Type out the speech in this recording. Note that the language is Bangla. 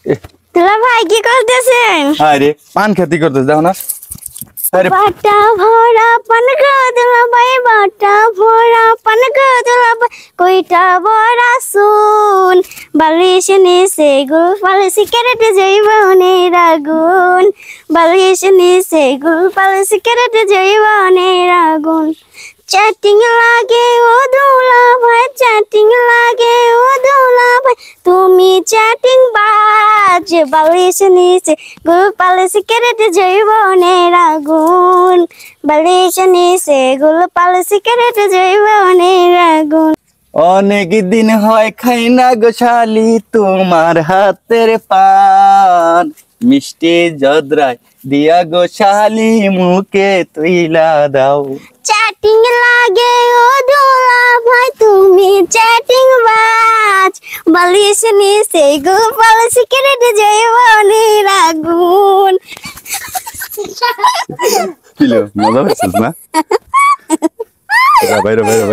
দুলা ভাই কি করতেছেন? আরে পান খেতে করতেছ দেখো না। আরে বাটা ভরা পান গো দুলা ভাই, বাটা ভরা পান গো দুলা ভাই, কইটা বড়া শুন, বালিশ নিচে গুল পাল সিগারেট জৈবনের আগুন, বালিশ নিচে গুল পাল সিগারেট জৈবনের আগুন। চ্যাটিং লাগে ও দুলা ভাই, চ্যাটিং লাগে ও দুলা ভাই, তুমি চ্যাটিং বাজ, বালিশ নিচে গুল পাল সিগারেট জৈবনের আগুন, বালিশ নিচে গুল পাল সিগারেট জৈবনের আগুন। অনেক দিন হয় খাই না গো শালি তোমার হাতের পান, মিষ্টি জদরাই দিয়া গো শালি মুখে তুইলা দাও। চ্যাটিং লাগে ও দুলা ভাই, তুমি চ্যাটিং বাজ, বালিশ নিচে গুল পাল সিগারেট জৈবনের আগুন। কিলো মজা পাইছিস না? বাইরে বাইরে বাইরে